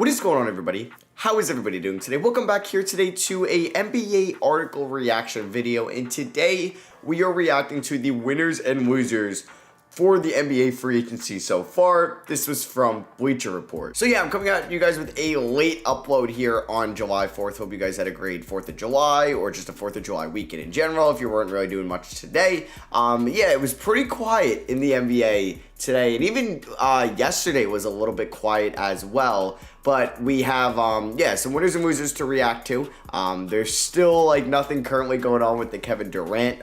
What is going on, everybody? How is everybody doing today? Welcome back here today to a NBA article reaction video, and today we are reacting to the winners and losers for the NBA free agency so far. This was from Bleacher Report. So yeah, I'm coming at you guys with a late upload here on July 4th. Hope you guys had a great 4th of July or just a 4th of July weekend in general if you weren't really doing much today. Yeah, it was pretty quiet in the NBA today, and even yesterday was a little bit quiet as well. But we have, some winners and losers to react to. There's still, nothing currently going on with the Kevin Durant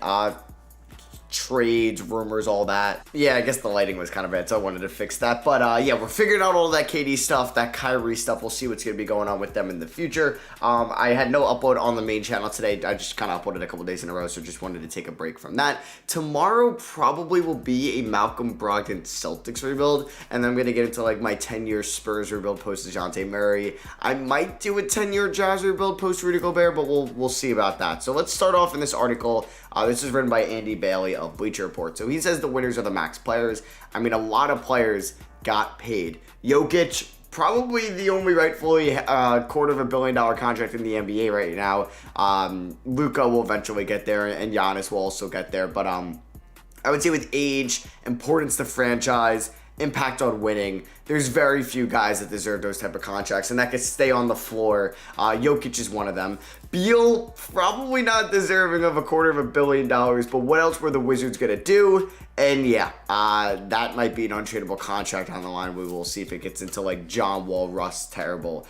trades, rumors, all that. Yeah, I guess the lighting was kind of bad, so I wanted to fix that. But yeah, we're figuring out all that KD stuff, that Kyrie stuff. We'll see what's going to be going on with them in the future. I had no upload on the main channel today. I just kind of uploaded a couple days in a row, so just wanted to take a break from that. Tomorrow probably will be a Malcolm Brogdon Celtics rebuild, and then I'm going to get into my 10-year Spurs rebuild post DeJounte Murray. I might do a 10-year Jazz rebuild post Rudy Gobert, but we'll see about that. So let's start off in this article. This is written by Andy Bailey of Bleacher Report. So he says the winners are the max players. I mean, a lot of players got paid. Jokic, probably the only rightfully $250 million contract in the NBA right now. Luka will eventually get there, and Giannis will also get there. But I would say with age, importance to franchise, impact on winning, there's very few guys that deserve those type of contracts and that could stay on the floor. Jokic is one of them. Beal, probably not deserving of $250 million, but what else were the Wizards going to do? And yeah, that might be an untradeable contract on the line. We will see if it gets into John Wall, Russ, terrible.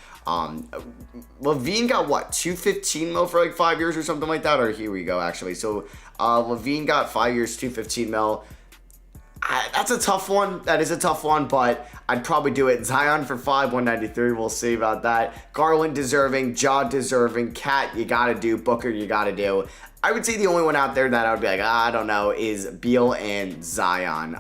Levine got what, $215 mil for 5 years or something like that? Or here we go, actually. So Levine got 5 years, $215 mil. That's a tough one. That is a tough one, but I'd probably do it. Zion for 5, 193. We'll see about that. Garland deserving, Ja deserving, Cat you gotta do, Booker you gotta do. I would say the only one out there that I would be I don't know, is Beal and Zion.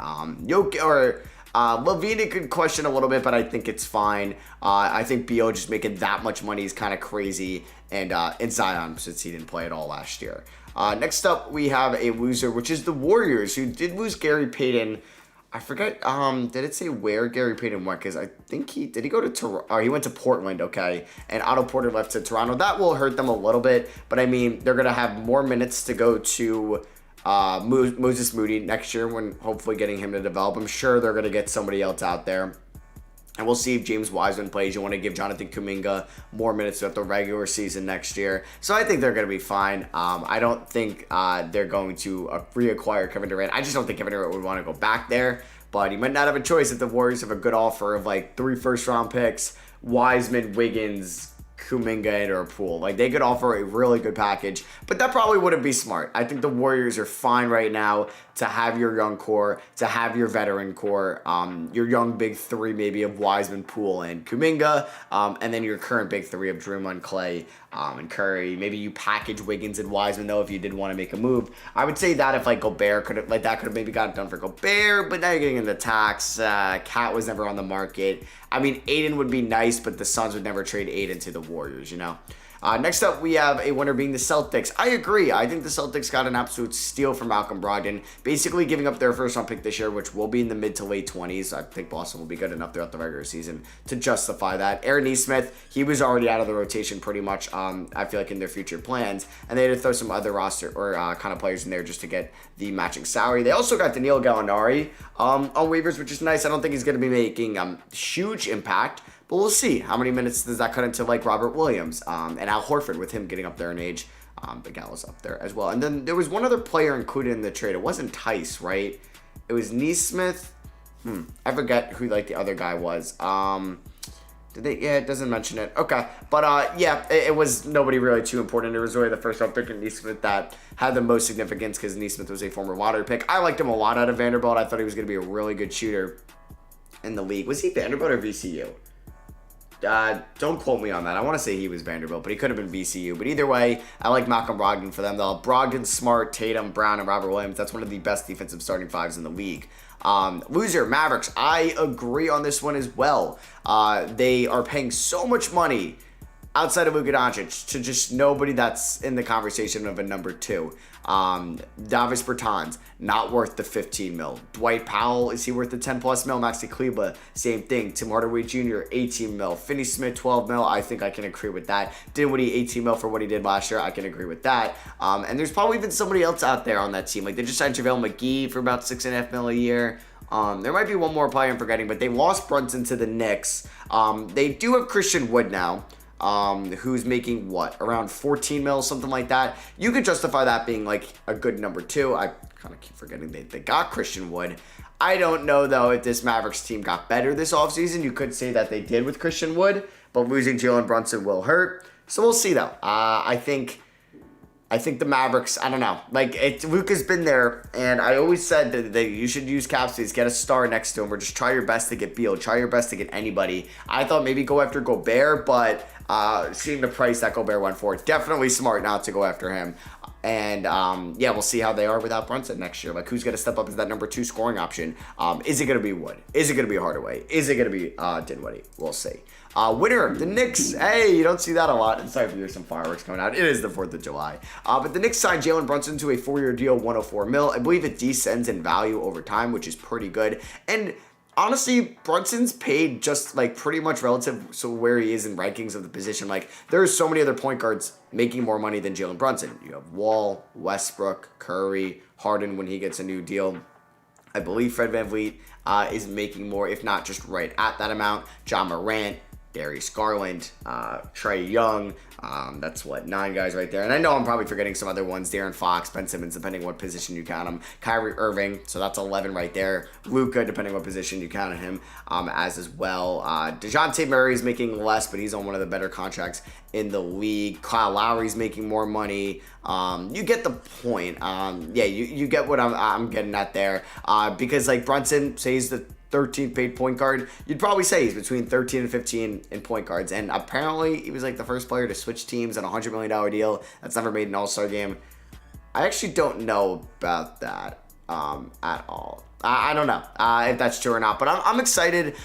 Levine, it could question a little bit, but I think it's fine. I think Beal just making that much money is kind of crazy, and Zion, since he didn't play at all last year. Next up, we have a loser, which is the Warriors, who did lose Gary Payton. I forget, did it say where Gary Payton went? Because I think did he go to Toronto? Oh, he went to Portland, okay. And Otto Porter left to Toronto. That will hurt them a little bit, but I mean, they're going to have more minutes to go to Moses Moody next year when hopefully getting him to develop. I'm sure they're going to get somebody else out there. And we'll see if James Wiseman plays. You want to give Jonathan Kuminga more minutes throughout the regular season next year. So I think they're going to be fine. I don't think they're going to reacquire Kevin Durant. I just don't think Kevin Durant would want to go back there. But he might not have a choice if the Warriors have a good offer of 3 first-round picks, Wiseman, Wiggins, Kuminga, or a Poole. They could offer a really good package, but that probably wouldn't be smart. I think the Warriors are fine right now to have your young core, to have your veteran core, your young big three maybe of Wiseman, Poole, and Kuminga, and then your current big three of Draymond, Clay, and Curry. Maybe you package Wiggins and Wiseman though if you did want to make a move. I would say that if Gobert could have maybe gotten done for Gobert, but now you're getting into tax. Cat was never on the market. I mean, Aiden would be nice, but the Suns would never trade Aiden to the Warriors, you know. Next up, we have a winner being the Celtics. I agree. I think the Celtics got an absolute steal from Malcolm Brogdon, basically giving up their first-round pick this year, which will be in the mid to late 20s. I think Boston will be good enough throughout the regular season to justify that. Aaron Nesmith, he was already out of the rotation pretty much, I feel in their future plans, and they had to throw some other roster or kind of players in there just to get the matching salary. They also got Danilo Gallinari on waivers, which is nice. I don't think he's going to be making huge impact, but we'll see. How many minutes does that cut into Robert Williams and Al Horford with him getting up there in age? Big Al was up there as well. And then there was one other player included in the trade. It wasn't Tice, right? It was Nesmith. I forget who the other guy was. Did they? Yeah, it doesn't mention it. Okay. But yeah, it was nobody really too important. It was really the first round pick in Nesmith that had the most significance because Nesmith was a former lottery pick. I liked him a lot out of Vanderbilt. I thought he was going to be a really good shooter in the league. Was he Vanderbilt or VCU? Don't quote me on that. I want to say he was Vanderbilt, but he could have been VCU. But either way, I like Malcolm Brogdon for them. Though Brogdon, Smart, Tatum, Brown, and Robert Williams. That's one of the best defensive starting fives in the league. Loser, Mavericks. I agree on this one as well. They are paying so much money outside of Luka Doncic, to just nobody that's in the conversation of a number 2. Davis Bertans, not worth the 15 mil. Dwight Powell, is he worth the 10 plus mil? Maxi Kleber, same thing. Tim Hardaway Jr., 18 mil. Finney Smith, 12 mil. I think I can agree with that. Dinwiddie, 18 mil for what he did last year. I can agree with that. And there's probably even somebody else out there on that team. Like, they just signed JaVale McGee for about 6.5 mil a year. There might be one more player I'm forgetting, but they lost Brunson to the Knicks. They do have Christian Wood now. Who's making what, around 14 mil, something like that. You could justify that being like a good number 2. I kind of keep forgetting they got Christian Wood. I don't know though if this Mavericks team got better this offseason. You could say that they did with Christian Wood, but losing Jalen Brunson will hurt. So we'll see though. I think the Mavericks, I don't know. Like, Luka's been there, and I always said that you should use cap space, get a star next to him, or just try your best to get Beal, try your best to get anybody. I thought maybe go after Gobert, but seeing the price that Gobert went for, definitely smart not to go after him. And, yeah, we'll see how they are without Brunson next year. Like, who's going to step up as that number 2 scoring option? Is it going to be Wood? Is it going to be Hardaway? Is it going to be Dinwiddie? We'll see. Winner, the Knicks. Hey, you don't see that a lot. It's time for there's some fireworks coming out. It is the 4th of July. But the Knicks signed Jalen Brunson to a 4-year deal, 104 mil. I believe it descends in value over time, which is pretty good. And honestly, Brunson's paid just like pretty much relative to where he is in rankings of the position. Like, there's so many other point guards making more money than Jalen Brunson. You have Wall, Westbrook, Curry, Harden when he gets a new deal. I believe Fred VanVleet is making more, if not just right at that amount. John Morant, Darius Garland, Trae Young, that's 9 guys right there. And I know I'm probably forgetting some other ones. De'Aaron Fox, Ben Simmons, depending what position you count him. Kyrie Irving, so that's 11 right there. Luka, depending what position you count him as well. DeJounte Murray is making less, but he's on one of the better contracts in the league. Kyle Lowry's making more money. You get the point. Yeah, you get what I'm getting at there. Because like Brunson, say he's the 13th paid point guard, you'd probably say he's between 13 and 15 in point guards. And apparently he was like the first player to switch teams on a $100 million deal that's never made an All-Star game. I actually don't know about that at all. I don't know if that's true or not, but I'm excited.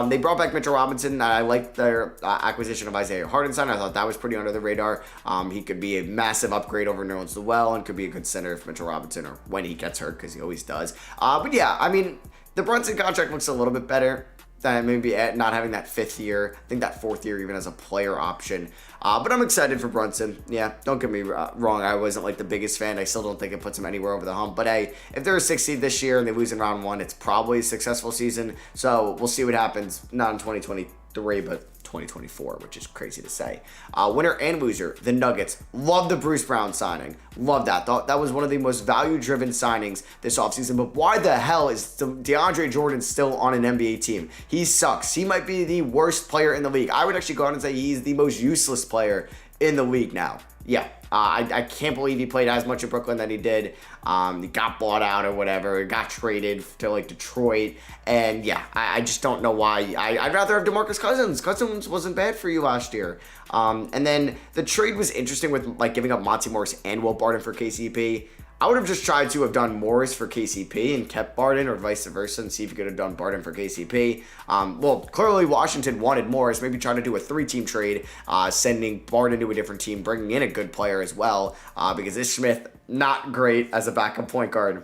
They brought back Mitchell Robinson. I liked their acquisition of Isaiah Hartenstein. I thought that was pretty under the radar. He could be a massive upgrade over Nerlens Noel and could be a good center for Mitchell Robinson, or when he gets hurt, because he always does. But yeah, I mean, the Brunson contract looks a little bit better than maybe not having that 5th year. I think that 4th year even as a player option. But I'm excited for Brunson. Yeah, don't get me wrong. I wasn't like the biggest fan. I still don't think it puts him anywhere over the hump. But hey, if they're a 6th seed this year and they lose in round 1, it's probably a successful season. So we'll see what happens. Not in 2023, but 2024, which is crazy to say. Winner and loser, the Nuggets. Love the Bruce Brown signing. Love that. Thought that was one of the most value-driven signings this offseason. But why the hell is DeAndre Jordan still on an NBA team? He sucks. He might be the worst player in the league. I would actually go out and say he's the most useless player in the league now. Yeah, I can't believe he played as much in Brooklyn than he did. He got bought out or whatever, got traded to like Detroit, and yeah, I just don't know why. I'd rather have DeMarcus Cousins. Cousins wasn't bad for you last year. And then the trade was interesting with like giving up Monty Morris and Will Barton for KCP. I would have just tried to have done Morris for KCP and kept Barton, or vice versa, and see if you could have done Barton for KCP. Well, clearly Washington wanted Morris. Maybe trying to do a 3-team trade, sending Barton to a different team, bringing in a good player as well, because Ish Smith, not great as a backup point guard.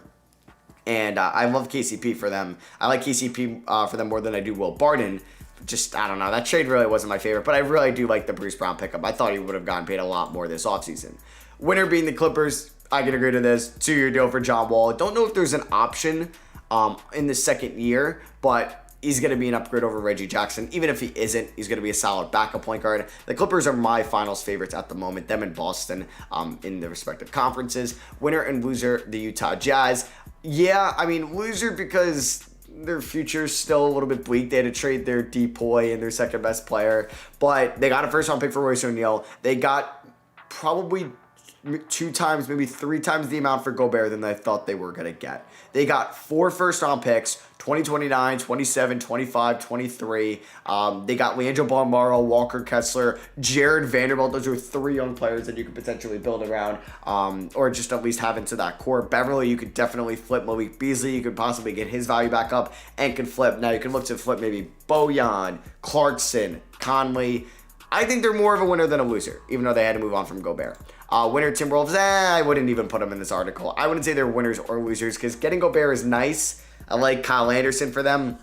And I love KCP for them. I like KCP for them more than I do Will Barton. Just, I don't know. That trade really wasn't my favorite, but I really do like the Bruce Brown pickup. I thought he would have gotten paid a lot more this offseason. Winner being the Clippers. I can agree to this. 2-year deal for John Wall. Don't know if there's an option in the 2nd year, but he's going to be an upgrade over Reggie Jackson. Even if he isn't, he's going to be a solid backup point guard. The Clippers are my finals favorites at the moment, them and Boston in the respective conferences. Winner and loser, the Utah Jazz. Yeah, I mean, loser because their future's still a little bit bleak. They had to trade their DPOY and their second best player, but they got a first-round pick for Royce O'Neal. They got probably 2 times, maybe 3 times the amount for Gobert than they thought they were going to get. They got 4 first-round picks, 2029, 27, 25, 23. They got Leandro Bolmaro, Walker Kessler, Jared Vanderbilt. Those are 3 young players that you could potentially build around, or just at least have into that core. Beverly, you could definitely flip. Malik Beasley, you could possibly get his value back up and can flip. Now you can look to flip maybe Bojan, Clarkson, Conley. I think they're more of a winner than a loser, even though they had to move on from Gobert. Winner Timberwolves, I wouldn't even put them in this article. I wouldn't say they're winners or losers because getting Gobert is nice. I like Kyle Anderson for them.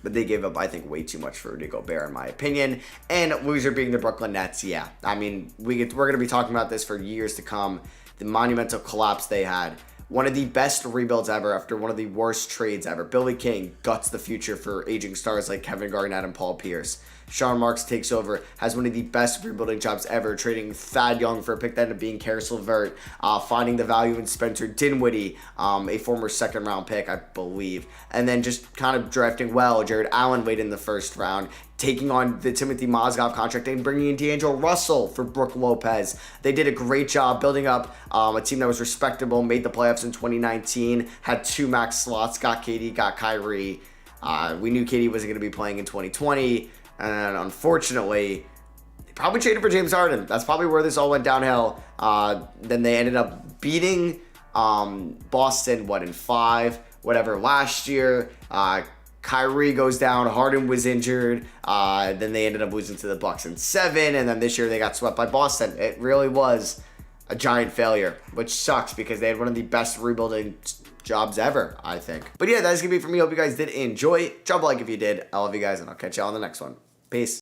But they gave up, I think, way too much for Rudy Gobert, in my opinion. And loser being the Brooklyn Nets, yeah. I mean, we're going to be talking about this for years to come. The monumental collapse they had. One of the best rebuilds ever after one of the worst trades ever. Billy King guts the future for aging stars like Kevin Garnett and Paul Pierce. Sean Marks takes over, has one of the best rebuilding jobs ever, trading Thad Young for a pick that ended up being Karis LeVert, finding the value in Spencer Dinwiddie, a former second-round pick, I believe, and then just kind of drafting well. Jared Allen late in the first round, taking on the Timothy Mozgov contract and bringing in D'Angelo Russell for Brook Lopez. They did a great job building up a team that was respectable, made the playoffs in 2019, had 2 max slots, got KD, got Kyrie. We knew KD wasn't going to be playing in 2020. And unfortunately, they probably traded for James Harden. That's probably where this all went downhill. Then they ended up beating Boston, in 5, last year. Kyrie goes down. Harden was injured. Then they ended up losing to the Bucks in 7. And then this year they got swept by Boston. It really was a giant failure, which sucks because they had one of the best rebuilding jobs ever, I think. But yeah, that's going to be it for me. Hope you guys did enjoy. Drop a like if you did. I love you guys, and I'll catch you on the next one. Peace.